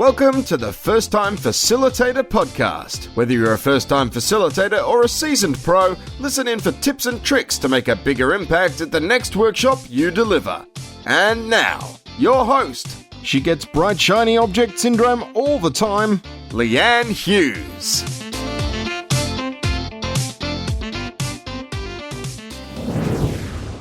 Welcome to the First Time Facilitator podcast. Whether you're a first-time facilitator or a seasoned pro, listen in for tips and tricks to make a bigger impact at the next workshop you deliver. And now, your host. She gets bright, shiny object syndrome all the time, Leanne Hughes.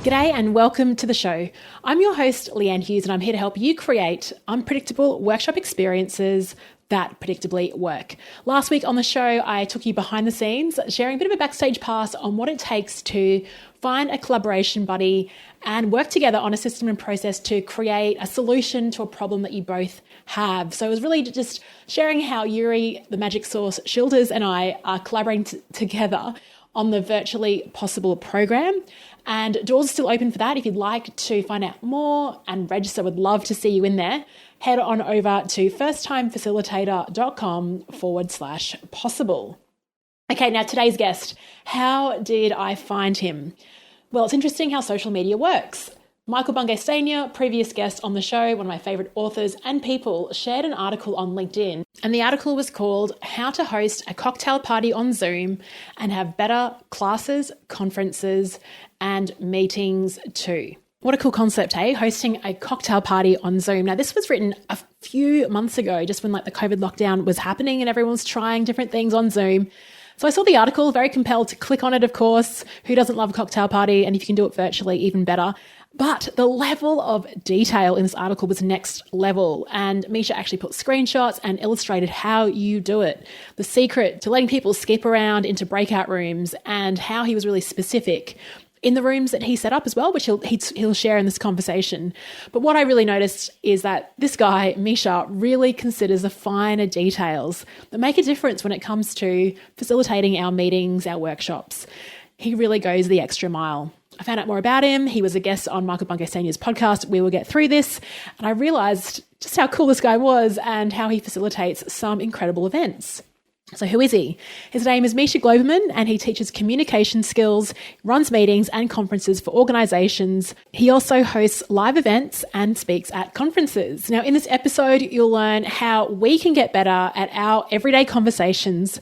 G'day and welcome to the show. I'm your host, Leanne Hughes, and I'm here to help you create unpredictable workshop experiences that predictably work. Last week on the show, I took you behind the scenes, sharing a bit of a backstage pass on what it takes to find a collaboration buddy and work together on a system and process to create a solution to a problem that you both have. So it was really just sharing how Yuri, the magic sauce Shoulders, and I are collaborating together on the Virtually Possible program. And doors are still open for that. If you'd like to find out more and register, would love to see you in there. Head on over to firsttimefacilitator.com/possible. Okay, now today's guest. How did I find him? Well, it's interesting how social media works. Michael Bungay Senior, previous guest on the show, one of my favorite authors and people, shared an article on LinkedIn. And the article was called How to Host a Cocktail Party on Zoom and Have Better Classes, Conferences, and Meetings Too. What a cool concept, hey? Hosting a cocktail party on Zoom. Now, this was written a few months ago, just when the COVID lockdown was happening and everyone was trying different things on Zoom. So I saw the article, very compelled to click on it, of course. Who doesn't love a cocktail party? And if you can do it virtually, even better. But the level of detail in this article was next level. And Misha actually put screenshots and illustrated how you do it. The secret to letting people skip around into breakout rooms and how he was really specific in the rooms that he set up as well, which he'll share in this conversation. But what I really noticed is that this guy, Misha, really considers the finer details that make a difference when it comes to facilitating our meetings, our workshops. He really goes the extra mile. I found out more about him. He was a guest on Michael Bungay Senior's podcast, We Will Get Through This. And I realized just how cool this guy was and how he facilitates some incredible events. So who is he? His name is Misha Glouberman, and he teaches communication skills, runs meetings and conferences for organizations. He also hosts live events and speaks at conferences. Now, in this episode, you'll learn how we can get better at our everyday conversations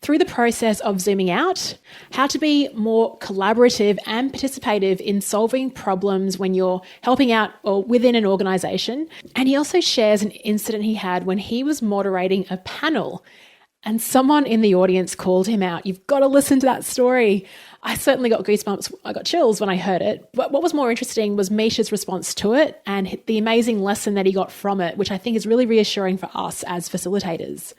through the process of zooming out, how to be more collaborative and participative in solving problems when you're helping out or within an organization. And he also shares an incident he had when he was moderating a panel and someone in the audience called him out. You've got to listen to that story. I certainly got goosebumps. I got chills when I heard it. But what was more interesting was Misha's response to it and the amazing lesson that he got from it, which I think is really reassuring for us as facilitators.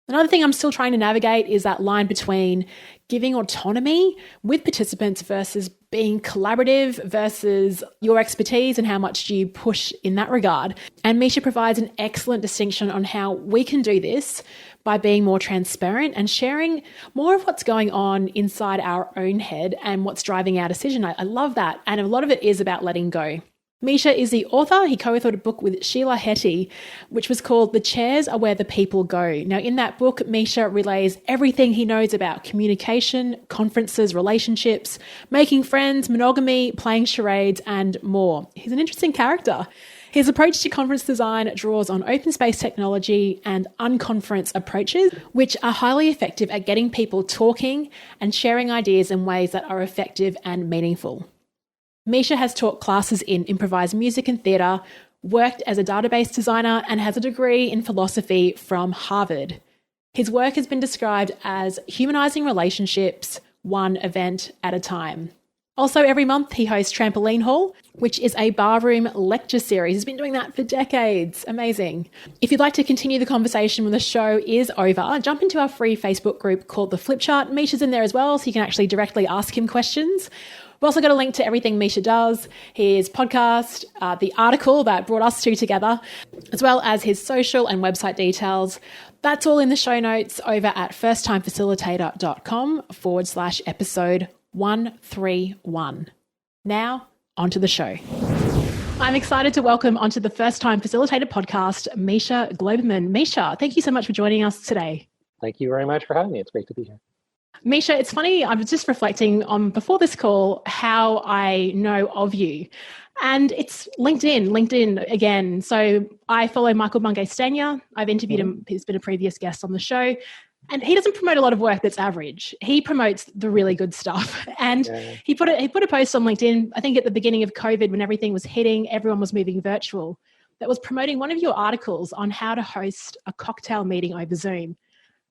Another thing I'm still trying to navigate is that line between giving autonomy with participants versus being collaborative versus your expertise and how much do you push in that regard. And Misha provides an excellent distinction on how we can do this by being more transparent and sharing more of what's going on inside our own head and what's driving our decision. I love that. And a lot of it is about letting go. Misha is the author. He co-authored a book with Sheila Hetty, which was called The Chairs Are Where the People Go. Now, in that book, Misha relays everything he knows about communication, conferences, relationships, making friends, monogamy, playing charades, and more. He's an interesting character. His approach to conference design draws on open space technology and unconference approaches, which are highly effective at getting people talking and sharing ideas in ways that are effective and meaningful. Misha has taught classes in improvised music and theatre, worked as a database designer, and has a degree in philosophy from Harvard. His work has been described as humanizing relationships, one event at a time. Also, every month he hosts Trampoline Hall, which is a barroom lecture series. He's been doing that for decades. Amazing. If you'd like to continue the conversation when the show is over, jump into our free Facebook group called The Flip Chart. Misha's in there as well, so you can actually directly ask him questions. We've also got a link to everything Misha does, his podcast, the article that brought us two together, as well as his social and website details. That's all in the show notes over at firsttimefacilitator.com/episode 131. Now, onto the show. I'm excited to welcome onto the First Time Facilitator podcast, Misha Glouberman. Misha, thank you so much for joining us today. Thank you very much for having me. It's great to be here. Misha, it's funny, I was just reflecting on before this call how I know of you. And it's LinkedIn again. So I follow Michael Bungay Stania. I've interviewed him. He's been a previous guest on the show. And he doesn't promote a lot of work that's average. He promotes the really good stuff. And he put a post on LinkedIn, I think at the beginning of COVID, when everything was hitting, everyone was moving virtual, that was promoting one of your articles on how to host a cocktail meeting over Zoom.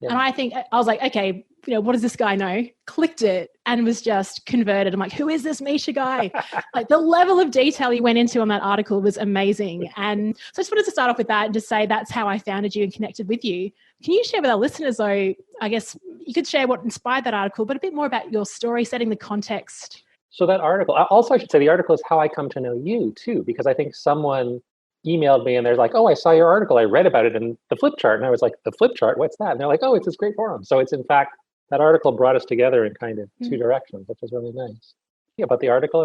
Yeah. And I was like, okay, what does this guy know? Clicked it and was just converted. I'm like, who is this Misha guy? Like the level of detail he went into on that article was amazing. And so I just wanted to start off with that and just say that's how I found you and connected with you. Can you share with our listeners though, I guess you could share what inspired that article, but a bit more about your story, setting the context. So that article, also I should say the article is how I come to know you too, because I think someone emailed me and they're like, oh, I saw your article. I read about it in the flip chart. And I was like, the flip chart, what's that? And they're like, oh, it's this great forum. So it's in fact, that article brought us together in kind of two directions, which was really nice. Yeah, about the article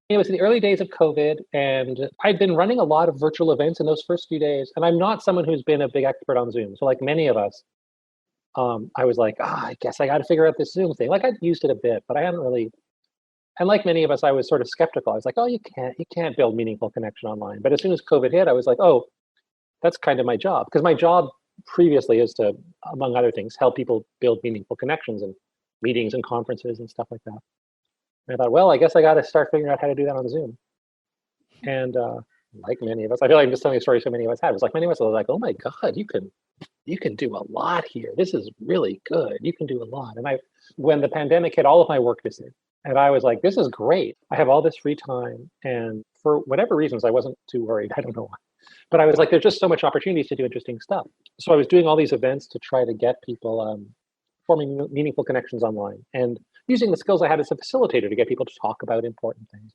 it was in the early days of COVID, and I'd been running a lot of virtual events in those first few days. And I'm not someone who's been a big expert on Zoom. So like many of us, I was like, I guess I got to figure out this Zoom thing. Like I'd used it a bit, but I hadn't really. And like many of us, I was sort of skeptical. I was like, oh, you can't build meaningful connection online. But as soon as COVID hit, I was like, oh, that's kind of my job. Because my job previously is to, among other things, help people build meaningful connections and meetings and conferences and stuff like that. And I thought, well, I guess I got to start figuring out how to do that on Zoom. And like many of us, I feel like I'm just telling a story so many of us had. It was like many of us were like, oh my God, you can do a lot here. This is really good. You can do a lot. And when the pandemic hit, all of my work disappeared. And I was like, this is great. I have all this free time. And for whatever reasons, I wasn't too worried. I don't know why. But I was like, there's just so much opportunities to do interesting stuff. So I was doing all these events to try to get people forming meaningful connections online and using the skills I had as a facilitator to get people to talk about important things.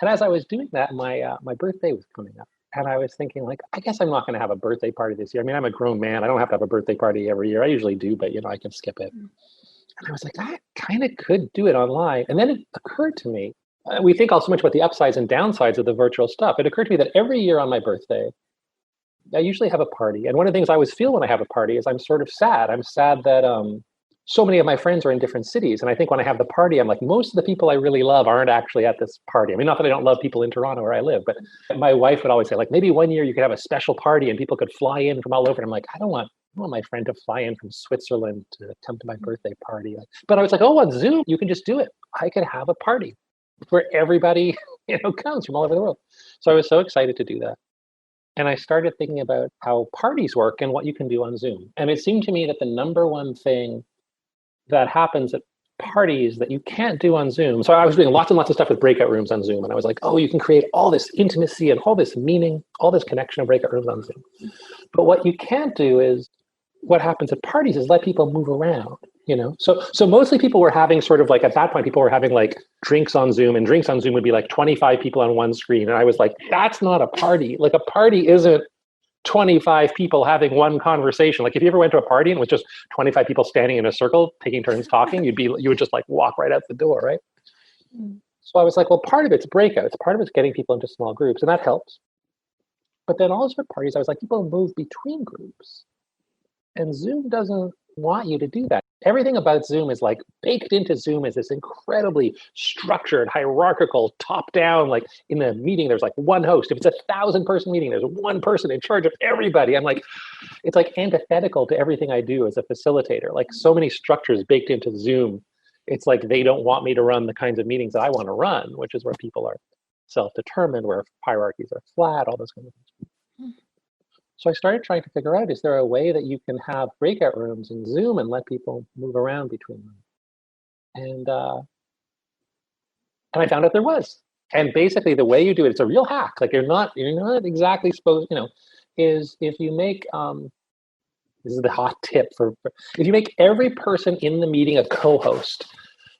And as I was doing that, my birthday was coming up. And I was thinking, like, I guess I'm not going to have a birthday party this year. I mean, I'm a grown man. I don't have to have a birthday party every year. I usually do, but, I can skip it. And I was like, I kind of could do it online. And then it occurred to me, we think all so much about the upsides and downsides of the virtual stuff. It occurred to me that every year on my birthday, I usually have a party. And one of the things I always feel when I have a party is I'm sort of sad. I'm sad that so many of my friends are in different cities. And I think when I have the party, I'm like, most of the people I really love aren't actually at this party. I mean, not that I don't love people in Toronto where I live, but my wife would always say, like, maybe one year you could have a special party and people could fly in from all over. And I'm like, I don't want my friend to fly in from Switzerland to come to my birthday party. But I was like, oh, on Zoom, you can just do it. I could have a party where everybody, comes from all over the world. So I was so excited to do that. And I started thinking about how parties work and what you can do on Zoom. And it seemed to me that the number one thing that happens at parties that you can't do on Zoom. So I was doing lots and lots of stuff with breakout rooms on Zoom. And I was like, oh, you can create all this intimacy and all this meaning, all this connection of breakout rooms on Zoom. But what you can't do is, what happens at parties is let people move around, So mostly people were having sort of like, at that point, people were having like drinks on Zoom, and drinks on Zoom would be like 25 people on one screen. And I was like, that's not a party. Like a party isn't 25 people having one conversation. Like if you ever went to a party and it was just 25 people standing in a circle, taking turns talking, you would just like walk right out the door, right? So I was like, well, part of it's breakouts. Part of it's getting people into small groups, and that helps. But then also at parties, I was like, people move between groups. And Zoom doesn't want you to do that. Everything about Zoom is like baked into Zoom is this incredibly structured, hierarchical, top-down, like in a meeting, there's like one host. If it's 1,000-person meeting, there's one person in charge of everybody. I'm like, it's like antithetical to everything I do as a facilitator. Like so many structures baked into Zoom. It's like they don't want me to run the kinds of meetings that I want to run, which is where people are self-determined, where hierarchies are flat, all those kinds of things. So I started trying to figure out, is there a way that you can have breakout rooms in Zoom and let people move around between them? And I found out there was. And basically the way you do it, it's a real hack. Like you're not exactly supposed, is if you make, this is the hot tip if you make every person in the meeting a co-host,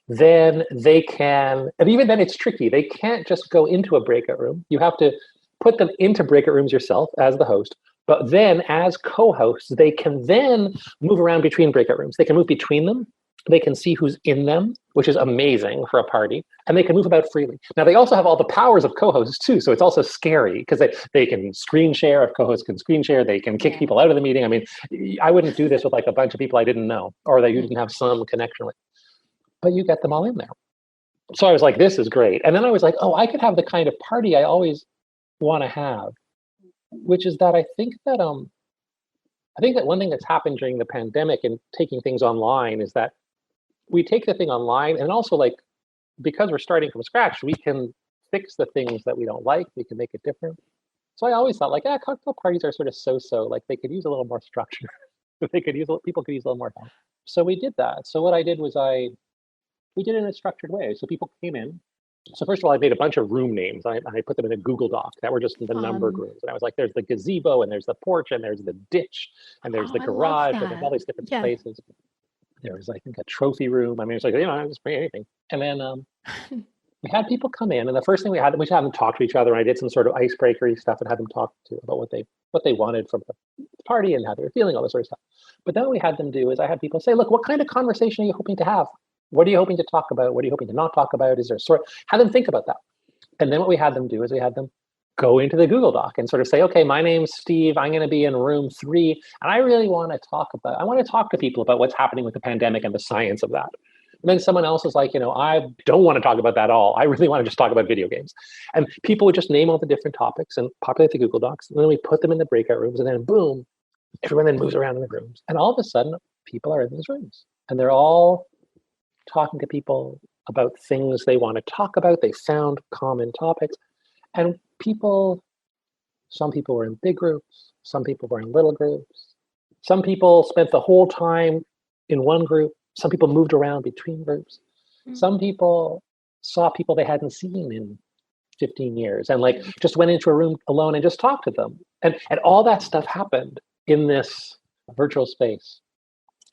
then they can, and even then it's tricky. They can't just go into a breakout room. You have to put them into breakout rooms yourself as the host. But then as co-hosts, they can then move around between breakout rooms. They can move between them. They can see who's in them, which is amazing for a party. And they can move about freely. Now, they also have all the powers of co-hosts too. So it's also scary because they can screen share. If co-hosts can screen share, they can kick people out of the meeting. I mean, I wouldn't do this with like a bunch of people I didn't know or that you didn't have some connection with. but you get them all in there. So I was like, this is great. And then I was like, oh, I could have the kind of party I always want to have, which is that I think that one thing that's happened during the pandemic and taking things online is that we take the thing online, and also, like, because we're starting from scratch, we can fix the things that we don't like. We can make it different. So I always thought, like, cocktail parties are sort of so-so. Like, they could use a little more structure. People could use a little more help. So we did that. So what I did was we did it in a structured way. So people came in. So first of all, I made a bunch of room names. I put them in a Google Doc that were just the numbered rooms. And I was like, there's the gazebo, and there's the porch, and there's the ditch, and there's the garage, and there's all these different places. There was, I think, a trophy room. I mean, it's like, I just bring anything. And then we had people come in, and the first thing we had them talk to each other. And I did some sort of icebreakery stuff and had them talk about what they wanted from the party and how they were feeling, all this sort of stuff. But then what we had them do is I had people say, look, what kind of conversation are you hoping to have? What are you hoping to talk about? What are you hoping to not talk about? Is there have them think about that. And then what we had them do is we had them go into the Google Doc and sort of say, okay, my name's Steve. I'm going to be in room 3. And I really want to talk to people about what's happening with the pandemic and the science of that. And then someone else is like, I don't want to talk about that at all. I really want to just talk about video games. And people would just name all the different topics and populate the Google Docs. And then we put them in the breakout rooms, and then boom, everyone then moves around in the rooms. And all of a sudden, people are in these rooms, and they're all talking to people about things they want to talk about. They found common topics. And some people were in big groups, some people were in little groups, some people spent the whole time in one group, some people moved around between groups, some people saw people they hadn't seen in 15 years and like just went into a room alone and just talked to them. And all that stuff happened in this virtual space.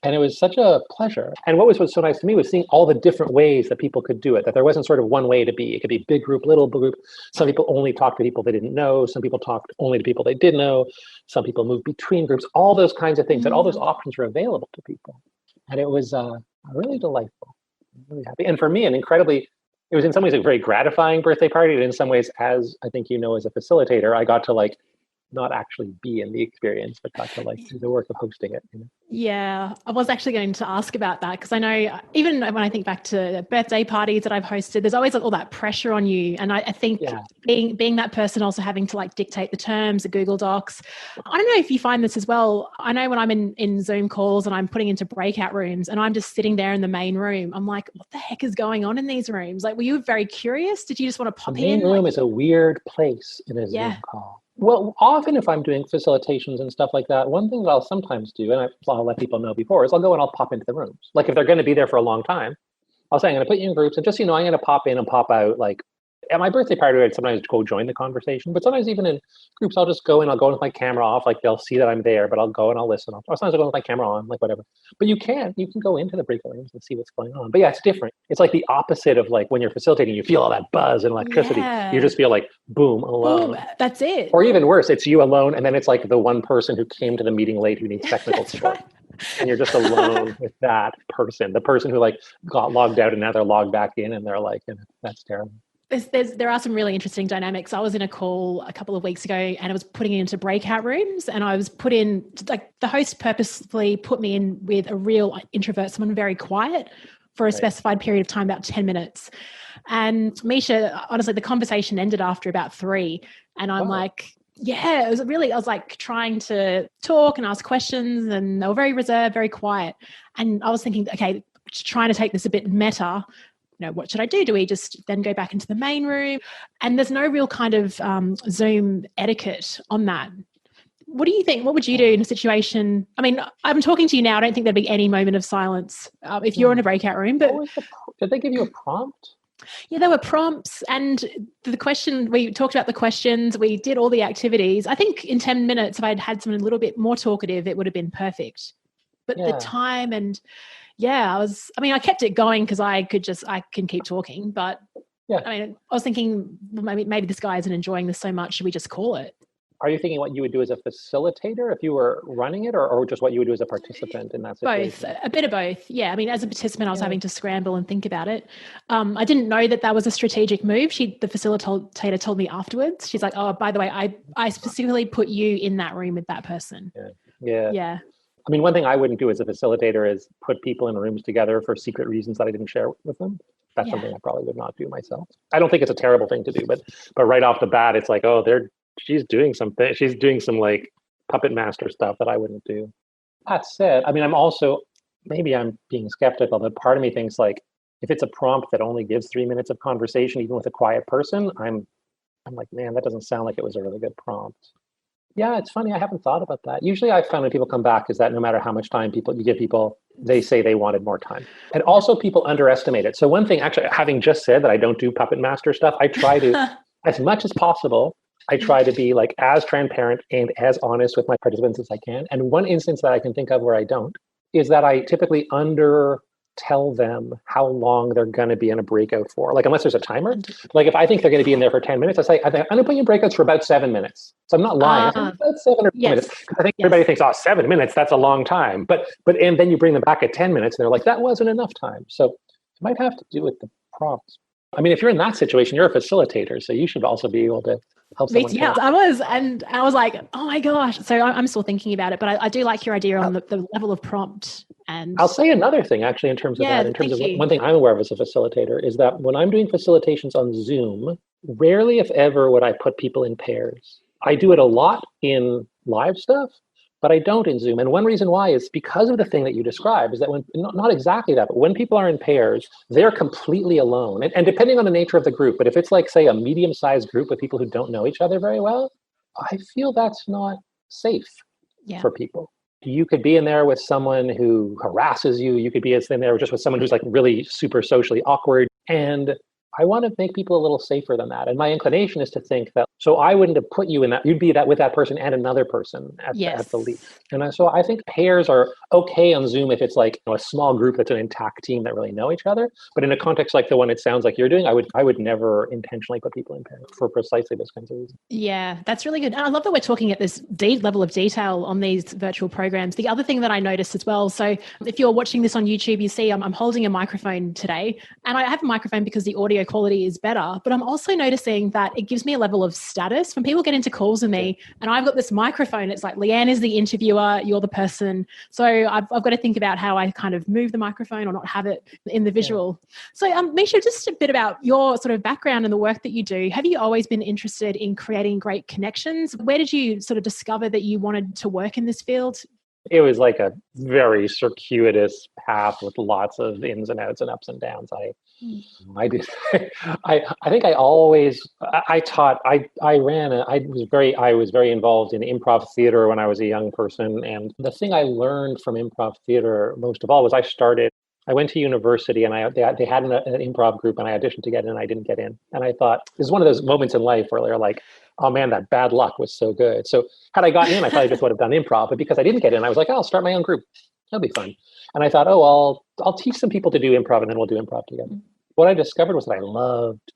And it was such a pleasure. And what was so nice to me was seeing all the different ways that people could do it, that there wasn't sort of one way to be. It could be big group, little group. Some people only talked to people they didn't know. Some people talked only to people they did know. Some people moved between groups, all those kinds of things. And all those options were available to people. And it was really delightful. I'm really happy. And for me, it was in some ways a very gratifying birthday party. And in some ways, as I think as a facilitator, I got to like not actually be in the experience, but got to like do the work of hosting it. Yeah, I was actually going to ask about that because I know even when I think back to birthday parties that I've hosted, there's always like all that pressure on you. And I think being that person also having to like dictate the terms, the Google Docs. I don't know if you find this as well. I know when I'm in Zoom calls and I'm putting into breakout rooms and I'm just sitting there in the main room, I'm like, what the heck is going on in these rooms? Like, were you very curious? Did you just want to pop in? The main room is a weird place in a Zoom call. Well, often if I'm doing facilitations and stuff like that, one thing that I'll sometimes do, and I'll let people know before, is I'll go and I'll pop into the rooms. Like if they're going to be there for a long time, I'll say, I'm going to put you in groups. And just, I'm going to pop in and pop out. Like at my birthday party, I'd sometimes go join the conversation. But sometimes even in groups, I'll just go and I'll go with my camera off. Like they'll see that I'm there, but I'll go and I'll listen. Or sometimes I'll go with my camera on, like whatever. But you can go into the breakout rooms and see what's going on. But yeah, it's different. It's like the opposite of like when you're facilitating, you feel all that buzz and electricity. Yeah. You just feel like, boom, alone. Boom, that's it. Or even worse, it's you alone. And then it's like the one person who came to the meeting late who needs technical support. Right. And you're just alone with that person, the person who like got logged out and now they're logged back in and they're like, that's terrible. There are some really interesting dynamics. I was in a call a couple of weeks ago and I was putting it into breakout rooms and I was put in, like the host purposefully put me in with a real introvert, someone very quiet for a specified period of time, about 10 minutes. And Misha, honestly, the conversation ended after about 3. And I'm like, I was like trying to talk and ask questions and they were very reserved, very quiet. And I was thinking, okay, trying to take this a bit meta, what should I do? Do we just then go back into the main room? And there's no real kind of Zoom etiquette on that. What do you think? What would you do in a situation? I mean, I'm talking to you now. I don't think there'd be any moment of silence if you're in a breakout room. But did they give you a prompt? Yeah, there were prompts. And the question, we talked about the questions. We did all the activities. I think in 10 minutes, if I'd had someone a little bit more talkative, it would have been perfect. But the time and... I kept it going because I can keep talking, but I was thinking maybe this guy isn't enjoying this so much. Should we just call it? Are you thinking what you would do as a facilitator if you were running it or just what you would do as a participant in that situation? Both, a bit of both. Yeah. I mean, as a participant, I was having to scramble and think about it. I didn't know that was a strategic move. The facilitator told me afterwards. She's like, oh, by the way, I specifically put you in that room with that person. Yeah. I mean, one thing I wouldn't do as a facilitator is put people in rooms together for secret reasons that I didn't share with them. That's something I probably would not do myself. I don't think it's a terrible thing to do, but right off the bat, it's like, oh, she's doing something. She's doing some like puppet master stuff that I wouldn't do. That said, I mean, maybe I'm being skeptical, but part of me thinks like, if it's a prompt that only gives 3 minutes of conversation, even with a quiet person, I'm like, man, that doesn't sound like it was a really good prompt. Yeah, it's funny. I haven't thought about that. Usually I found when people come back is that no matter how much time you give people, they say they wanted more time. And also people underestimate it. So one thing, actually, having just said that I don't do puppet master stuff, I try to, as much as possible, I try to be like as transparent and as honest with my participants as I can. And one instance that I can think of where I don't is that I typically tell them how long they're going to be in a breakout for. Like, unless there's a timer. Like, if I think they're going to be in there for 10 minutes, I say, I'm going to put you in breakouts for about 7 minutes. So I'm not lying. About 7 or 8 minutes. I think everybody thinks, 7 minutes, that's a long time. And then you bring them back at 10 minutes and they're like, that wasn't enough time. So it might have to do with the prompts. I mean, if you're in that situation, you're a facilitator. So you should also be able to help someone. Yeah, I was like, oh my gosh. So I'm still thinking about it, but I do like your idea on the level of prompt. And I'll say another thing actually in terms of that. In terms of one thing I'm aware of as a facilitator is that when I'm doing facilitations on Zoom, rarely if ever would I put people in pairs. I do it a lot in live stuff, but I don't in Zoom. And one reason why is because of the thing that you described is that when, not exactly that, but when people are in pairs, they're completely alone. And depending on the nature of the group, but if it's like, say, a medium-sized group of people who don't know each other very well, I feel that's not safe for people. You could be in there with someone who harasses you. You could be in there just with someone who's like really super socially awkward. And I want to make people a little safer than that. And my inclination is to think that, so I wouldn't have put you in that, you'd be that with that person and another person at the least. And so I think pairs are okay on Zoom if it's like a small group that's an intact team that really know each other. But in a context like the one it sounds like you're doing, I would never intentionally put people in pairs for precisely those kinds of reasons. Yeah, that's really good. And I love that we're talking at this deep level of detail on these virtual programs. The other thing that I noticed as well, so if you're watching this on YouTube, you see I'm holding a microphone today, and I have a microphone because the audio quality is better, but I'm also noticing that it gives me a level of status. When people get into calls with me and I've got this microphone, it's like Leanne is the interviewer, you're the person. So I've got to think about how I kind of move the microphone or not have it in the visual. So Misha, just a bit about your sort of background and the work that you do. Have you always been interested in creating great connections? Where did you sort of discover that you wanted to work in this field? It was like a very circuitous path with lots of ins and outs and ups and downs. I did. I think I always. I taught. I was very involved in improv theater when I was a young person, and the thing I learned from improv theater most of all was I went to university and they had an improv group and I auditioned to get in and I didn't get in. And I thought, this is one of those moments in life where they're like, oh man, that bad luck was so good. So had I gotten in, I probably just would have done improv. But because I didn't get in, I was like, I'll start my own group. That'll be fun. And I thought, I'll teach some people to do improv and then we'll do improv together. What I discovered was that I loved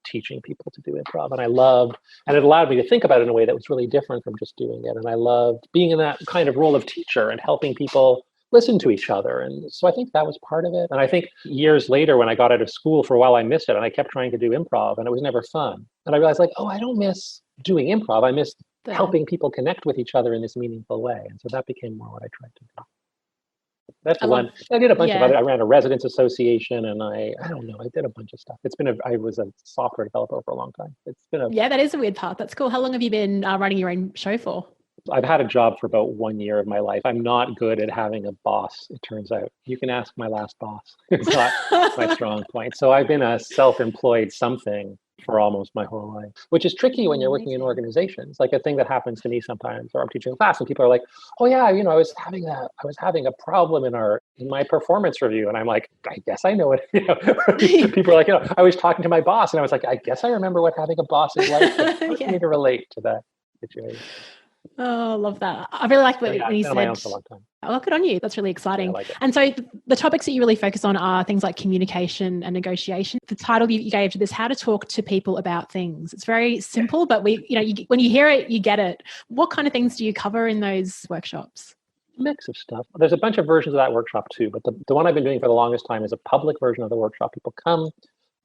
teaching people to do improv. And it allowed me to think about it in a way that was really different from just doing it. And I loved being in that kind of role of teacher and helping people listen to each other. And so I think that was part of it. And I think years later, when I got out of school, for a while I missed it and I kept trying to do improv and it was never fun. And I realized I don't miss doing improv. I miss helping people connect with each other in this meaningful way. And so that became more what I tried to do. That's one. I did a bunch of other. I ran a residents association, and I did a bunch of stuff. I was a software developer for a long time. That is a weird path. That's cool. How long have you been running your own show for? I've had a job for about 1 year of my life. I'm not good at having a boss, it turns out. You can ask my last boss. It's not my strong point. So I've been a self-employed something for almost my whole life, which is tricky when you're working in organizations. Like a thing that happens to me sometimes, or I'm teaching a class and people are like, oh yeah, I was having a problem in my performance review. And I'm like, I guess I know it. People are like, I was talking to my boss and I was like, I guess I remember what having a boss is like. It's hard for me to relate to that situation. Oh, I love that. I really like what you said. My own for a long time. Oh, good on you. That's really exciting. Yeah, I like it. And so the topics that you really focus on are things like communication and negotiation. The title you gave to this, How to Talk to People About Things. It's very simple, but when you hear it, you get it. What kind of things do you cover in those workshops? A mix of stuff. There's a bunch of versions of that workshop too, but the one I've been doing for the longest time is a public version of the workshop. People come,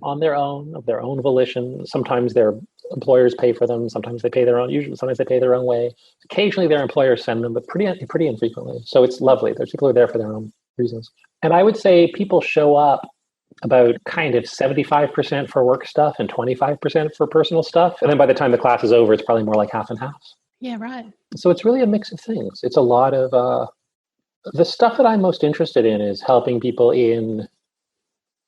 on their own, of their own volition. Sometimes their employers pay for them. Sometimes they pay their own. Usually, sometimes they pay their own way. Occasionally, their employers send them, but pretty infrequently. So it's lovely. There's people who are there for their own reasons. And I would say people show up about kind of 75% for work stuff and 25% for personal stuff. And then by the time the class is over, it's probably more like half and half. Yeah, right. So it's really a mix of things. It's a lot of the stuff that I'm most interested in is helping people in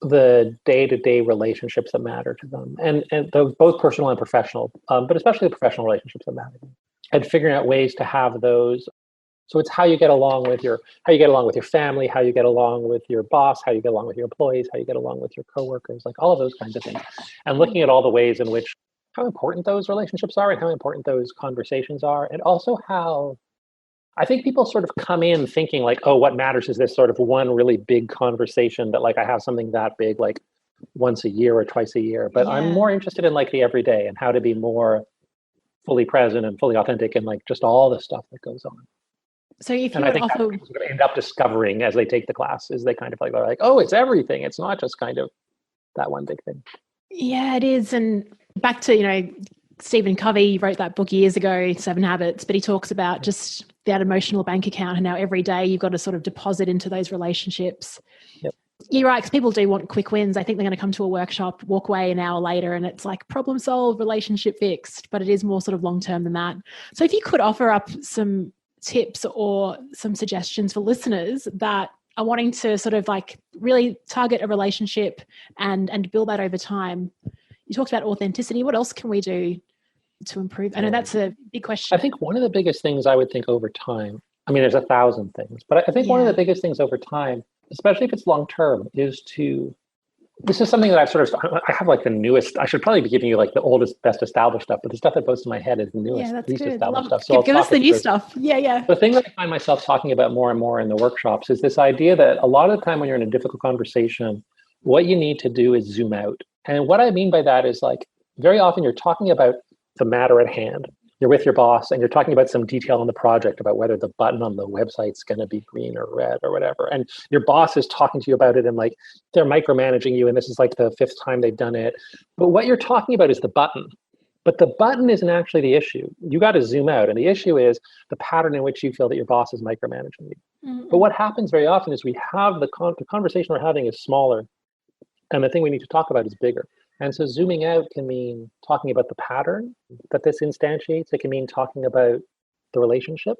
the day-to-day relationships that matter to them, and both personal and professional, but especially the professional relationships that matter to them, and figuring out ways to have those. So it's how you get along with your family, how you get along with your boss, how you get along with your employees, how you get along with your coworkers, like all of those kinds of things, and looking at all the ways in which how important those relationships are and how important those conversations are, and also how I think people sort of come in thinking like, oh, what matters is this sort of one really big conversation that like I have something that big like once a year or twice a year. But I'm more interested in like the everyday and how to be more fully present and fully authentic and like just all the stuff that goes on. So if you and I think offer... people sort of end up discovering as they take the class is they kind of like, they're like, oh, it's everything. It's not just kind of that one big thing. Yeah, it is. And back to, Stephen Covey wrote that book years ago, 7 Habits, but he talks about just that emotional bank account and how every day you've got to sort of deposit into those relationships. Yep. You're right, because people do want quick wins. I think they're going to come to a workshop, walk away an hour later, and it's like problem solved, relationship fixed, but it is more sort of long-term than that. So if you could offer up some tips or some suggestions for listeners that are wanting to sort of like really target a relationship and build that over time. You talked about authenticity. What else can we do to improve? I know that's a big question. I think one of the biggest things I would think over time, I mean, there's 1,000 things, but I think one of the biggest things over time, especially if it's long-term, is this is something that I have like the newest, I should probably be giving you like the oldest, best established stuff, but the stuff that goes to my head is the newest, least established stuff. So give us the new stuff. Yeah. The thing that I find myself talking about more and more in the workshops is this idea that a lot of the time when you're in a difficult conversation, what you need to do is zoom out. And what I mean by that is like, very often you're talking about the matter at hand. You're with your boss and you're talking about some detail on the project about whether the button on the website's going to be green or red or whatever. And your boss is talking to you about it and like they're micromanaging you and this is like the 5th time they've done it. But what you're talking about is the button. But the button isn't actually the issue. You got to zoom out. And the issue is the pattern in which you feel that your boss is micromanaging you. Mm-hmm. But what happens very often is we have the conversation we're having is smaller and the thing we need to talk about is bigger. And so zooming out can mean talking about the pattern that this instantiates. It can mean talking about the relationship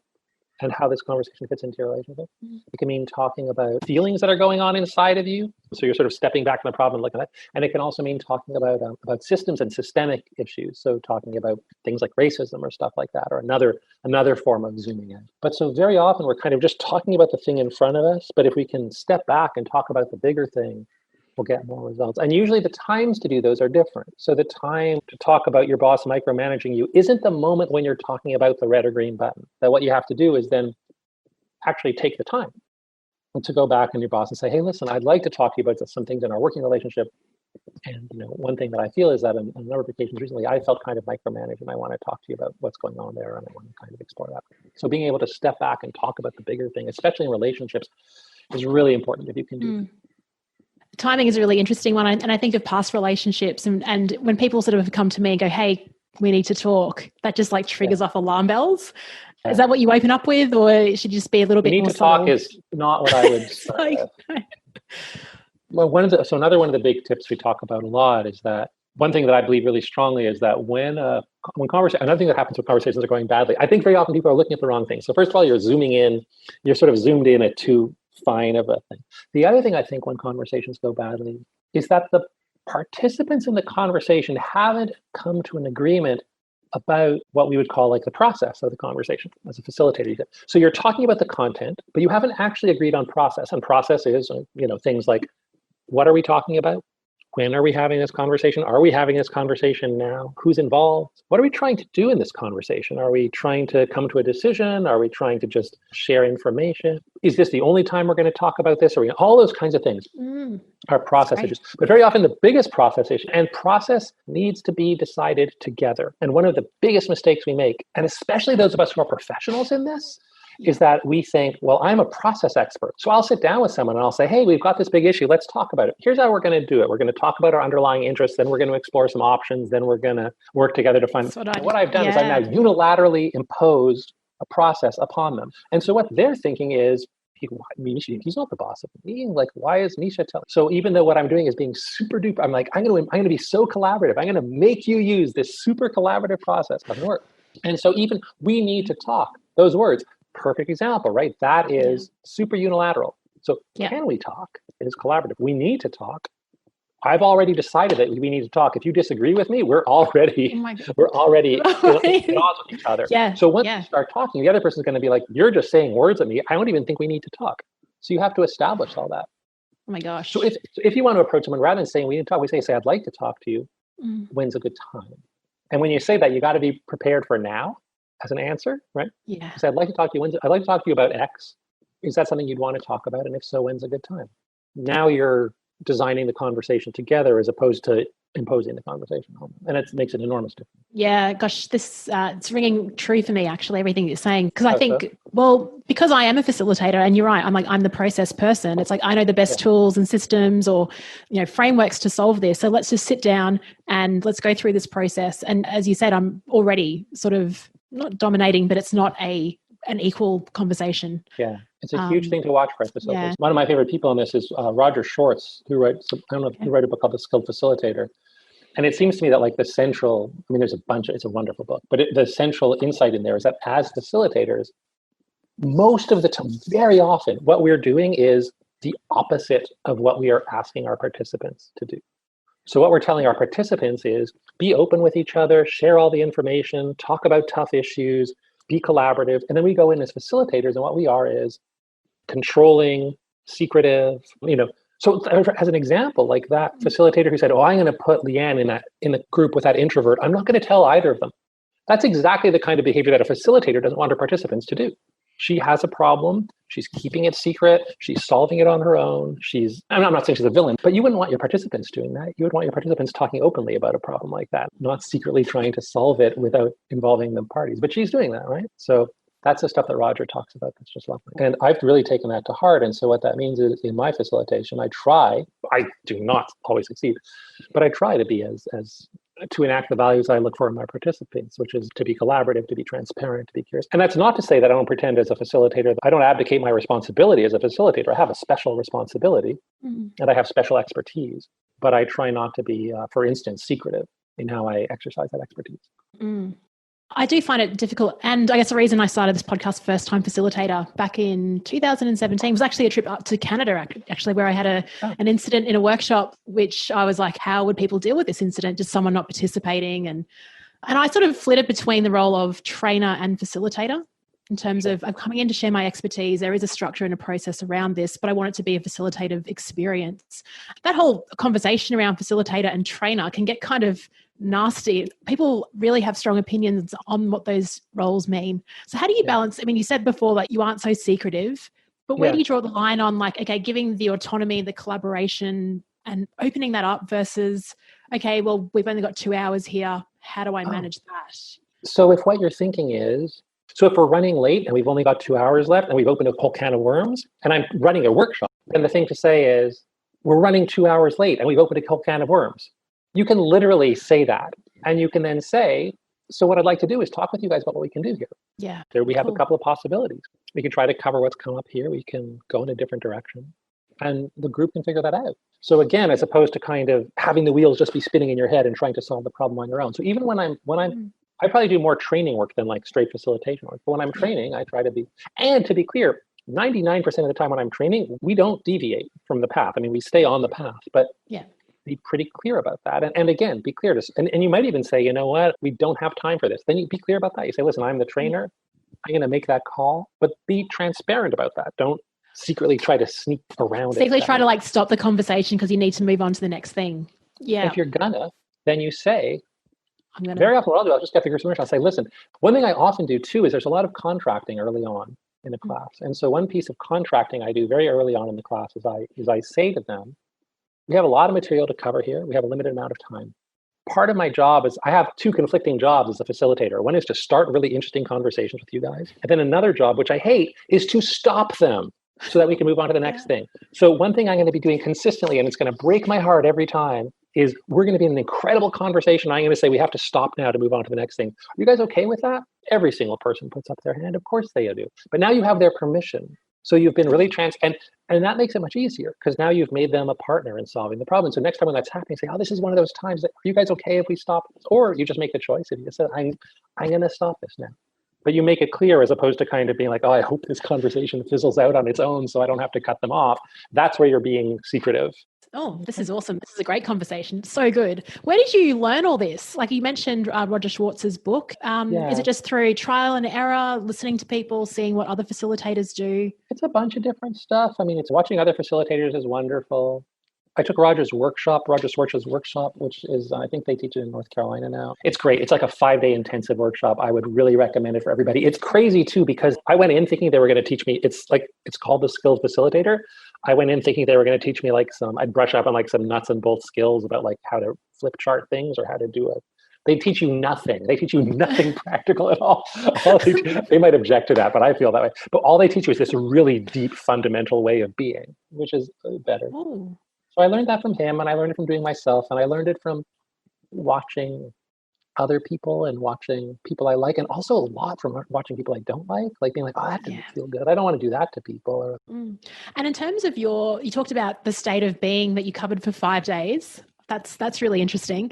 and how this conversation fits into your relationship. It can mean talking about feelings that are going on inside of you. So you're sort of stepping back from the problem and looking at it. And it can also mean talking about systems and systemic issues. So talking about things like racism or stuff like that, or another form of zooming out. But so very often we're kind of just talking about the thing in front of us. But if we can step back and talk about the bigger thing, we'll get more results. And usually the times to do those are different. So the time to talk about your boss micromanaging you isn't the moment when you're talking about the red or green button. That what you have to do is then actually take the time to go back to your boss and say, hey, listen, I'd like to talk to you about some things in our working relationship. And one thing that I feel is that on a number of occasions recently, I felt kind of micromanaged and I want to talk to you about what's going on there and I want to kind of explore that. So being able to step back and talk about the bigger thing, especially in relationships, is really important if you can do that. Timing is a really interesting one. And I think of past relationships and when people sort of come to me and go, hey, we need to talk, that just like triggers off alarm bells. Is that what you open up with, or should you just be a little bit more need to talk is not what I would well, another one of the big tips we talk about a lot is that one thing that I believe really strongly is that when another thing that happens when conversations are going badly, I think very often people are looking at the wrong thing. So first of all, you're zooming in, you're sort of zoomed in at too fine of a thing. The other thing I think when conversations go badly is that the participants in the conversation haven't come to an agreement about what we would call like the process of the conversation as a facilitator. So you're talking about the content, but you haven't actually agreed on process. And process is, things like, what are we talking about? When are we having this conversation? Are we having this conversation now? Who's involved? What are we trying to do in this conversation? Are we trying to come to a decision? Are we trying to just share information? Is this the only time we're going to talk about this? All those kinds of things are process issues. But very often the biggest process issue, and process needs to be decided together. And one of the biggest mistakes we make, and especially those of us who are professionals in this, is that we think, well, I'm a process expert. So I'll sit down with someone and I'll say, hey, we've got this big issue. Let's talk about it. Here's how we're going to do it. We're going to talk about our underlying interests. Then we're going to explore some options. Then we're going to work together to find. What I've done is I've now unilaterally imposed a process upon them. And so what they're thinking is, he's not the boss of me. Like, why is Misha telling? So even though what I'm doing is being super duper, I'm like, I'm going to be so collaborative. I'm going to make you use this super collaborative process. It doesn't work. And so even we need to talk. Those words, perfect example, right? That is super unilateral. So can we talk? It is collaborative. We need to talk. I've already decided that we need to talk. If you disagree with me, we're already at odds with each other. So once you start talking, the other person's going to be like, you're just saying words at me. I don't even think we need to talk. So you have to establish all that. Oh my gosh. So if you want to approach someone, rather than saying we need to talk, we say, I'd like to talk to you. When's a good time? And when you say that, you got to be prepared for now as an answer, right? Yeah. So I'd like to talk to you. I'd like to talk to you about X. Is that something you'd want to talk about? And if so, when's a good time? Now you're designing the conversation together as opposed to imposing the conversation on them. And it makes an enormous difference. Yeah, gosh, this it's ringing true for me, actually, everything you're saying. Because I think, because I am a facilitator, and you're right, I'm the process person. It's like, I know the best tools and systems or, frameworks to solve this. So let's just sit down and let's go through this process. And as you said, I'm already sort of not dominating, but it's not an equal conversation. Yeah, it's a huge thing to watch for facilitators. Yeah. One of my favorite people on this is Roger Schwartz, who wrote a book called The Skilled Facilitator. And it seems to me that like the central, there's a bunch, it's a wonderful book, but the central insight in there is that as facilitators, most of the time, very often, what we're doing is the opposite of what we are asking our participants to do. So what we're telling our participants is be open with each other, share all the information, talk about tough issues, be collaborative. And then we go in as facilitators, and what we are is controlling, secretive, So as an example, like that facilitator who said, I'm going to put Leanne in the group with that introvert, I'm not going to tell either of them. That's exactly the kind of behavior that a facilitator doesn't want her participants to do. She has a problem. She's keeping it secret. She's solving it on her own. I'm not saying she's a villain, but you wouldn't want your participants doing that. You would want your participants talking openly about a problem like that, not secretly trying to solve it without involving the parties. But she's doing that, right? So that's the stuff that Roger talks about. That's just lovely. And I've really taken that to heart. And so what that means is in my facilitation, I do not always succeed, but I try to be as to enact the values I look for in my participants, which is to be collaborative, to be transparent, to be curious. And that's not to say that I don't pretend as a facilitator. I don't abdicate my responsibility as a facilitator. I have a special responsibility and I have special expertise, but I try not to be, for instance, secretive in how I exercise that expertise. I do find it difficult. And I guess the reason I started this podcast, First Time Facilitator, back in 2017 was actually a trip up to Canada, actually, where I had an incident in a workshop, which I was like, how would people deal with this incident? Just someone not participating. And I sort of flitted between the role of trainer and facilitator in terms of I'm coming in to share my expertise. There is a structure and a process around this, but I want it to be a facilitative experience. That whole conversation around facilitator and trainer can get kind of nasty. People really have strong opinions on what those roles mean. So how do you balance? You said before that you aren't so secretive, but where do you draw the line on giving the autonomy, the collaboration and opening that up versus, well, we've only got 2 hours here. How do I manage that? So if what you're thinking is, if we're running late and we've only got 2 hours left and we've opened a whole can of worms and I'm running a workshop, then the thing to say is, we're running 2 hours late and we've opened a whole can of worms. You can literally say that. And you can then say, so what I'd like to do is talk with you guys about what we can do here. Yeah. There we have a couple of possibilities. We can try to cover what's come up here. We can go in a different direction. And the group can figure that out. So again, as opposed to kind of having the wheels just be spinning in your head and trying to solve the problem on your own. So even when I probably do more training work than like straight facilitation work. But when I'm training, I try to be, and to be clear, 99% of the time when I'm training, we don't deviate from the path. We stay on the path, but be pretty clear about that. And again, be clear. And you might even say, you know what, we don't have time for this. Then you be clear about that. You say, listen, I'm the trainer. I'm going to make that call, but be transparent about that. Don't secretly try to sneak around it. Secretly try to stop the conversation because you need to move on to the next thing. Yeah. If you're then you say, very often what I'll do, I'll just get the group's permission. I'll say, listen, one thing I often do too is there's a lot of contracting early on in a class. And so one piece of contracting I do very early on in the class is I say to them, we have a lot of material to cover here. We have a limited amount of time. part of my job is I have two conflicting jobs as a facilitator. One is to start really interesting conversations with you guys. And then another job, which I hate, is to stop them so that we can move on to the next thing. So one thing I'm going to be doing consistently, and it's going to break my heart every time, is we're going to be in an incredible conversation. I'm going to say, we have to stop now to move on to the next thing. Are you guys okay with that? Every single person puts up their hand. Of course they do. But now you have their permission. So you've been really and that makes it much easier because now you've made them a partner in solving the problem. So next time when that's happening, say, oh, this is one of those times that, are you guys okay if we stop? Or you just make the choice and you say, I'm going to stop this now. But you make it clear as opposed to kind of being like, oh, I hope this conversation fizzles out on its own so I don't have to cut them off. That's where you're being secretive. Oh, this is awesome. This is a great conversation. So good. Where did you learn all this? Like you mentioned Roger Schwartz's book. Is it just through trial and error, listening to people, seeing what other facilitators do? It's a bunch of different stuff. I mean, it's watching other facilitators is wonderful. I took Roger Schwartz's workshop, which is, I think they teach it in North Carolina now. It's great. It's like a 5-day intensive workshop. I would really recommend it for everybody. It's crazy too, because I went in thinking they were going to teach me, it's called the Skills Facilitator. I went in thinking they were going to teach me I'd brush up on some nuts and bolts skills about how to flip chart things or how to do it. They teach you nothing. They teach you nothing practical at all. They might object to that, but I feel that way. But all they teach you is this really deep, fundamental way of being, which is better. Ooh. So I learned that from him, and I learned it from doing myself, and I learned it from watching other people and watching people I like, and also a lot from watching people I don't like being like, oh, that didn't feel good. I don't want to do that to people. And in terms of you talked about the state of being that you covered for 5 days. That's really interesting.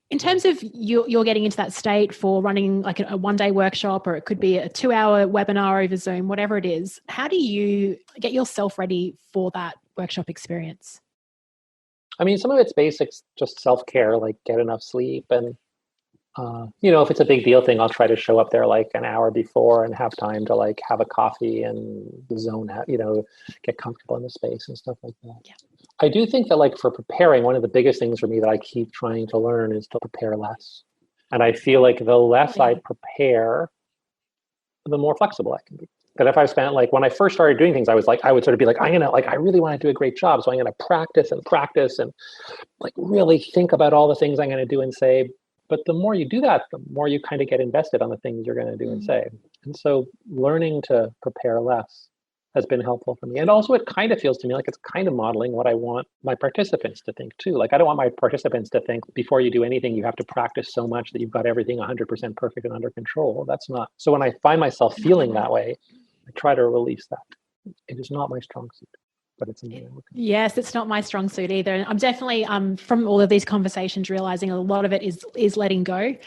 In terms of you're getting into that state for running like a 1-day workshop, or it could be a 2-hour webinar over Zoom, whatever it is, how do you get yourself ready for that workshop experience? I mean, some of it's basics, just self-care, like get enough sleep. And, if it's a big deal thing, I'll try to show up there an hour before and have time to have a coffee and zone out, get comfortable in the space and stuff like that. Yeah. I do think that for preparing, one of the biggest things for me that I keep trying to learn is to prepare less. And I feel like the less I prepare, the more flexible I can be. But if I spent when I first started doing things, I would sort of be I really want to do a great job. So I'm going to practice and really think about all the things I'm going to do and say. But the more you do that, the more you kind of get invested on the things you're going to do and say. And so learning to prepare less has been helpful for me. And also it kind of feels to me like it's kind of modeling what I want my participants to think too. I don't want my participants to think before you do anything, you have to practice so much that you've got everything 100% perfect and under control. That's not. So when I find myself feeling that way, I try to release that. It is not my strong suit, but it's something I'm looking at. Yes, it's not my strong suit either. And I'm definitely, from all of these conversations, realizing a lot of it is letting go. And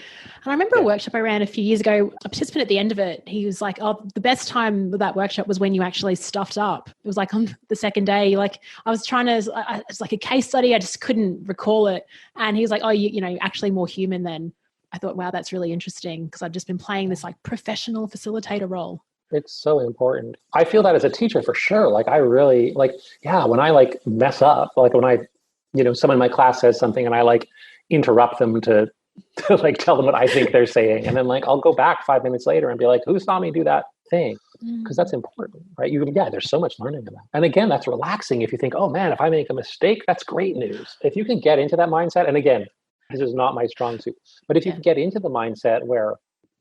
I remember a workshop I ran a few years ago, a participant at the end of it, he was like, oh, the best time of that workshop was when you actually stuffed up. It was on the second day, I was trying to, it's like a case study. I just couldn't recall it. And he was like, oh, you're actually more human then. I thought, wow, that's really interesting because I've just been playing this professional facilitator role. It's so important. I feel that as a teacher for sure. I really when I mess up, when I, someone in my class says something and I interrupt them to tell them what I think they're saying. And then I'll go back 5 minutes later and be like, who saw me do that thing? Because that's important, right? There's so much learning about it. And again, that's relaxing. If you think, oh man, if I make a mistake, that's great news. If you can get into that mindset, and again, this is not my strong suit, but if you can get into the mindset where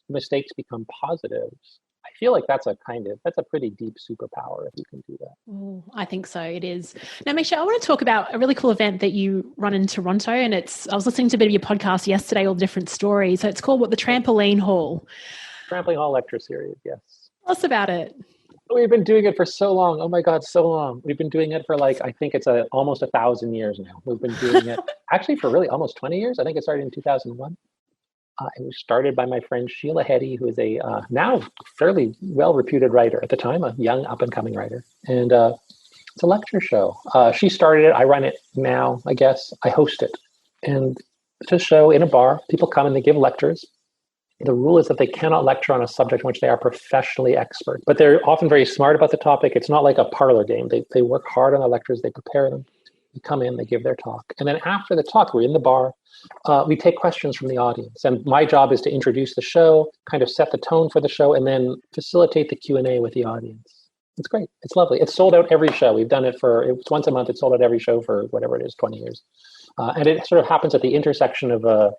mistakes become positives, I feel like that's a pretty deep superpower if you can do that. Ooh, I think so. It is. Now, Misha, I want to talk about a really cool event that you run in Toronto, and I was listening to a bit of your podcast yesterday, all different stories. So it's called the Trampoline Hall. Trampoline Hall lecture series, yes. Tell us about it. We've been doing it for so long. Oh my God, so long. We've been doing it for I think it's almost 1,000 years now. We've been doing it actually for really almost 20 years. I think it started in 2001. It was started by my friend Sheila Hetty, who is a now fairly well-reputed writer, at the time a young up-and-coming writer. And it's a lecture show. She started it. I run it now, I guess. I host it. And it's a show in a bar. People come and they give lectures. The rule is that they cannot lecture on a subject in which they are professionally expert. But they're often very smart about the topic. It's not like a parlor game. They work hard on the lectures. They prepare them. They come in, they give their talk. And then after the talk, we're in the bar. We take questions from the audience. And my job is to introduce the show, kind of set the tone for the show, and then facilitate the Q&A with the audience. It's great. It's lovely. It's sold out every show. We've done it it's once a month. It's sold out every show for whatever it is, 20 years. And it sort of happens at the intersection of the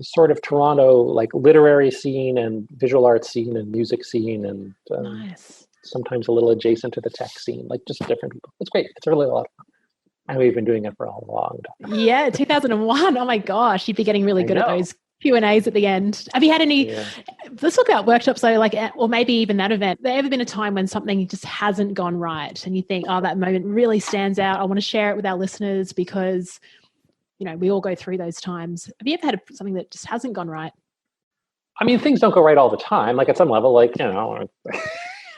sort of Toronto like literary scene and visual arts scene and music scene, and Nice. sometimes a little adjacent to the tech scene, like just different people. It's great. It's really a lot of fun. And we've been doing it for a long time. Yeah, 2001. Oh my gosh, you'd be getting really good at those Q&As at the end. Have you had any, let's talk about workshops though, like, or maybe even that event. There ever been a time when something just hasn't gone right and you think, oh, that moment really stands out. I want to share it with our listeners because, you know, we all go through those times. Have you ever had something that just hasn't gone right? I mean, things don't go right all the time. Like at some level, like, you know.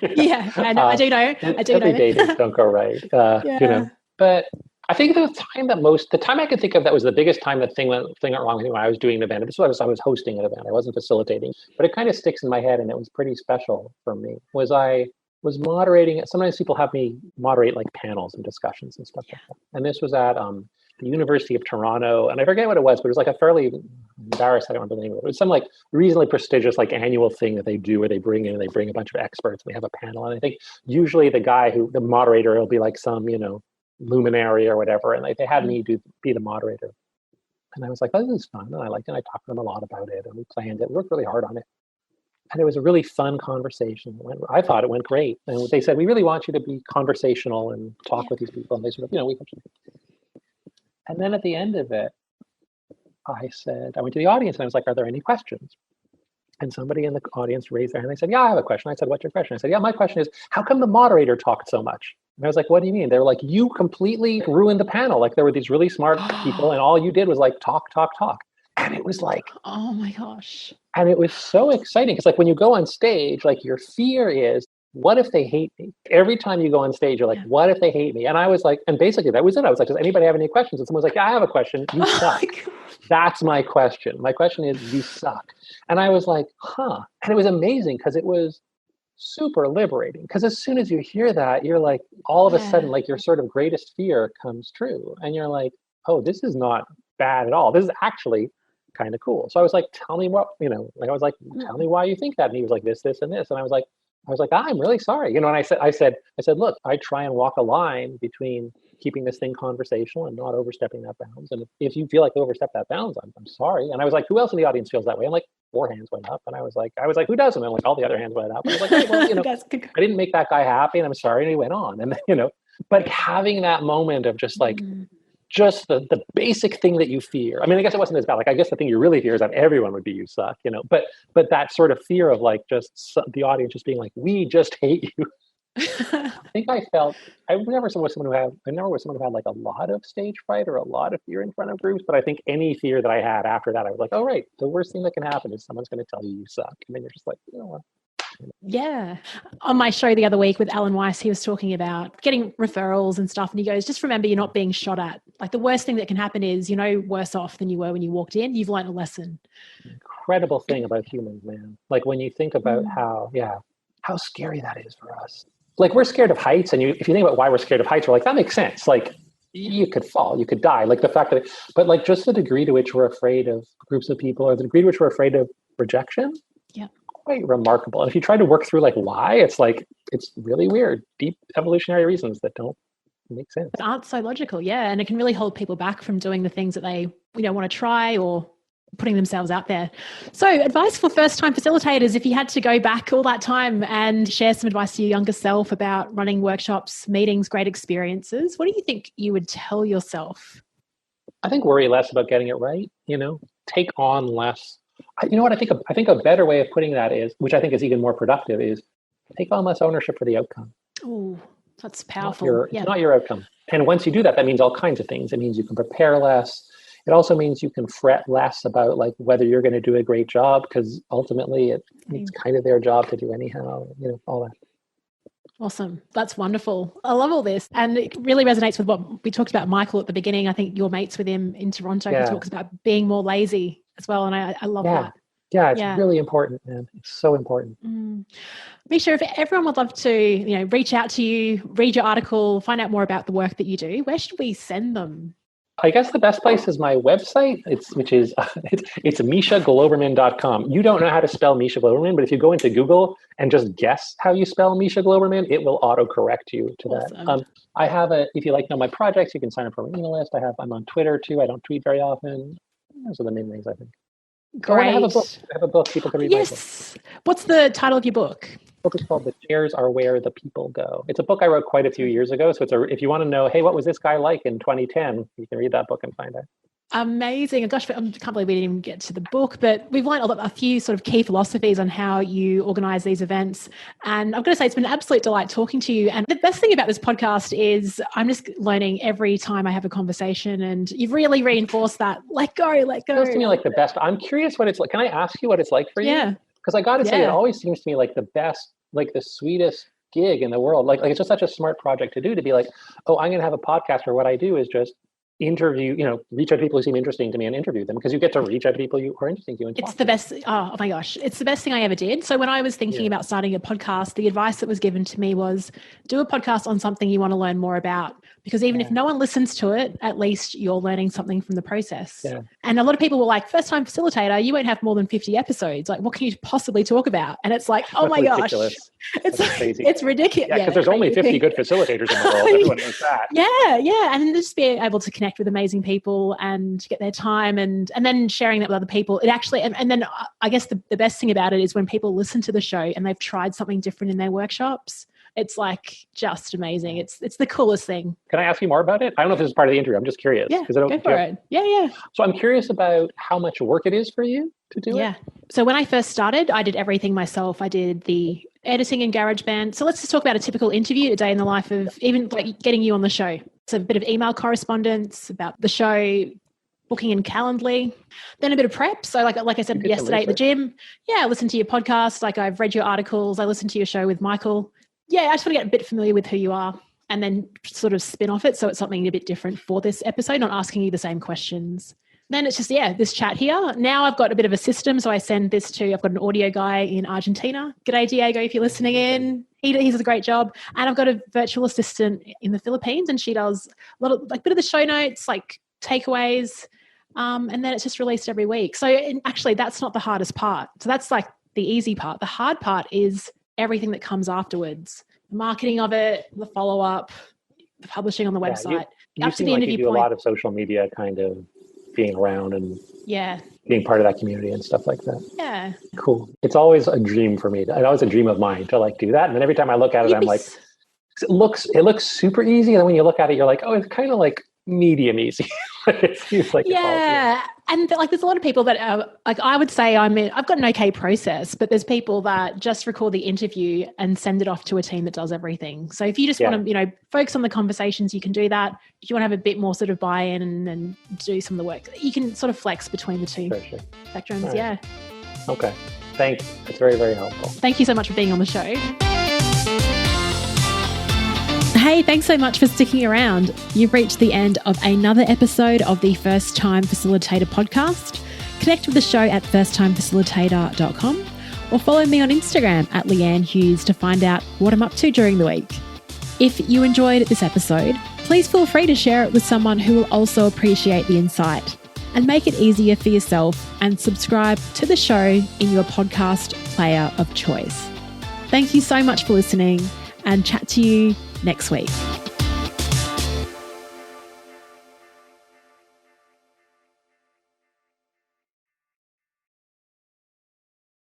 Yeah, I do know. Every day things don't go right. You know, but I think the time I can think of that was the biggest time that thing went wrong with me when I was doing an event. This was I was hosting an event. I wasn't facilitating, but it kind of sticks in my head, and it was pretty special for me. I was moderating. Sometimes people have me moderate like panels and discussions and stuff like that. And this was at the University of Toronto, and I forget what it was, but it was like a fairly embarrassed. I don't remember the name of it. It was some like reasonably prestigious like annual thing that they do where they bring a bunch of experts and they have a panel. And I think usually the moderator will be like some, you know, luminary or whatever, and they had me be the moderator, and I was like, oh, this is fun, and I liked it. And I talked to them a lot about it, and we planned it, worked really hard on it, and it was a really fun conversation. I thought it went great, and they said, we really want you to be conversational and talk with these people, and they sort of, you know, and then at the end of it, I went to the audience and I was like, are there any questions? And somebody in the audience raised their hand. They said, yeah, I have a question. I said, what's your question? I said, yeah, my question is, how come the moderator talked so much? And I was like, what do you mean? They were like, you completely ruined the panel. Like there were these really smart people and all you did was like talk. And it was like, oh my gosh. And it was so exciting. Because like when you go on stage, like your fear is, what if they hate me? Every time you go on stage, you're like, what if they hate me? And I was like, and basically that was it. I was like, does anybody have any questions? And someone was like, yeah, I have a question. You suck. That's my question. My question is, you suck. And I was like, huh. And it was amazing because it was super liberating. Because as soon as you hear that, you're like, all of a sudden, like your sort of greatest fear comes true. And you're like, oh, this is not bad at all. This is actually kind of cool. So I was like, tell me what, you know, like I was like, tell me why you think that. And he was like, this, and this. And I was like, I'm really sorry. You know, and I said, look, I try and walk a line between keeping this thing conversational and not overstepping that bounds. And if you feel like you overstep that bounds, I'm sorry. And I was like, who else in the audience feels that way? And like 4 hands went up. And I was like, who doesn't? And like all the other hands went up. And I was like, hey, well, you know, I didn't make that guy happy and I'm sorry. And he went on. And, you know, but having that moment of just like, just the basic thing that you fear. I mean, I guess it wasn't as bad. Like, I guess the thing you really fear is that everyone would be you suck, you know, but that sort of fear of like, just the audience just being like, we just hate you. I think I never was someone who had like a lot of stage fright or a lot of fear in front of groups, but I think any fear that I had after that, I was like, oh, right. The worst thing that can happen is someone's going to tell you suck. And then you're just like, you know what? Yeah. On my show the other week with Alan Weiss, he was talking about getting referrals and stuff. And he goes, just remember, you're not being shot at. Like the worst thing that can happen is, you know, worse off than you were when you walked in. You've learned a lesson. Incredible thing about humans, man. Like when you think about how scary that is for us. Like we're scared of heights. And if you think about why we're scared of heights, we're like, that makes sense. Like you could fall, you could die. Like the fact that, but like just the degree to which we're afraid of groups of people or the degree to which we're afraid of rejection. Yeah. Quite remarkable. And if you try to work through like why, it's really weird, deep evolutionary reasons that don't make sense. But aren't so logical, yeah. And it can really hold people back from doing the things that they want to try or putting themselves out there. So advice for first-time facilitators, if you had to go back all that time and share some advice to your younger self about running workshops, meetings, great experiences, what do you think you would tell yourself? I think worry less about getting it right, you know, take on less. You know what I think a better way of putting that is, which I think is even more productive, is take on less ownership for the outcome. Oh, that's powerful. It's not your outcome. And once you do that, that means all kinds of things. It means you can prepare less. It also means you can fret less about like whether you're going to do a great job, because ultimately it's kind of their job to do anyhow, you know, all that. Awesome. That's wonderful. I love all this. And it really resonates with what we talked about Michael at the beginning. I think you're mates with him in Toronto. He talks about being more lazy as well. And I love that. Yeah, it's really important, man. It's so important. Misha, if everyone would love to, you know, reach out to you, read your article, find out more about the work that you do, where should we send them? I guess the best place is my website, it's MishaGlouberman.com. You don't know how to spell Misha Glouberman, but if you go into Google and just guess how you spell Misha Glouberman, it will autocorrect you to Awesome. that. I have if you like know my projects, you can sign up for my email list. I'm on Twitter too. I don't tweet very often. Those are the main things, I think. Great. I have a book. People can read my book. Yes. What's the title of your book? The book is called The Chairs Are Where the People Go. It's a book I wrote quite a few years ago. So if you want to know, hey, what was this guy like in 2010? You can read that book and find out. Amazing. Gosh, I can't believe we didn't even get to the book, but we've learned a few sort of key philosophies on how you organise these events. And I've got to say, it's been an absolute delight talking to you. And the best thing about this podcast is I'm just learning every time I have a conversation, and you've really reinforced that. Let go. It feels to me like the best. I'm curious what it's like. Can I ask you what it's like for you? Yeah. Because I got to say, it always seems to me like the best, like the sweetest gig in the world. Like it's just such a smart project to do, to be like, oh, I'm going to have a podcast where what I do is just interview, reach out to people who seem interesting to me and interview them, because you get to reach out to people who are interesting to you. And it's the best. Oh my gosh. It's the best thing I ever did. So when I was thinking about starting a podcast, the advice that was given to me was do a podcast on something you want to learn more about, because even if no one listens to it, at least you're learning something from the process. Yeah. And a lot of people were like, first time facilitator, you won't have more than 50 episodes. Like, what can you possibly talk about? And it's like, oh my gosh, it's crazy. It's ridiculous. Yeah, because there's only 50 good facilitators in the world. Everyone knows that. Yeah. And just be able to connect with amazing people and get their time and then sharing that with other people. It actually, and then I guess the best thing about it is when people listen to the show and they've tried something different in their workshops, it's like just amazing. It's the coolest thing. Can I ask you more about it? I don't know if this is part of the interview. I'm just curious. Yeah, go for it. Yeah. So I'm curious about how much work it is for you to do it. Yeah. So when I first started, I did everything myself. I did the editing in GarageBand. So let's just talk about a typical interview, a day in the life of even like getting you on the show. So a bit of email correspondence about the show, booking in Calendly, then a bit of prep. So like I said yesterday at the gym, I listened to your podcast. Like I've read your articles. I listened to your show with Michael. Yeah, I just want to get a bit familiar with who you are and then sort of spin off it so it's something a bit different for this episode, not asking you the same questions. Then it's just, this chat here. Now I've got a bit of a system. So I send this I've got an audio guy in Argentina. G'day, Diego, if you're listening in. He does a great job. And I've got a virtual assistant in the Philippines, and she does a lot of bit of the show notes, like takeaways. And then it's just released every week. So actually that's not the hardest part. So that's like the easy part. The hard part is everything that comes afterwards, the marketing of it, the follow-up, the publishing on the website. You seem like you do a lot of social media, kind of being around and being part of that community and stuff like that. Yeah. Cool. It's always a dream for me. It's always a dream of mine to like do that. And then every time I look at it, I'm like, it looks super easy. And then when you look at it, you're like, oh, it's kind of like medium easy. It seems like and like there's a lot of people that are like, I would say I've got an okay process, but there's people that just record the interview and send it off to a team that does everything. So if you just want to focus on the conversations, you can do that. If you want to have a bit more sort of buy-in and do some of the work, you can sort of flex between the two spectrums. Right. Yeah. Okay, thanks. That's very, very helpful. Thank you so much for being on the show. Hey, thanks so much for sticking around. You've reached the end of another episode of the First Time Facilitator podcast. Connect with the show at firsttimefacilitator.com or follow me on Instagram at Leanne Hughes to find out what I'm up to during the week. If you enjoyed this episode, please feel free to share it with someone who will also appreciate the insight, and make it easier for yourself and subscribe to the show in your podcast player of choice. Thank you so much for listening, and chat to you next week.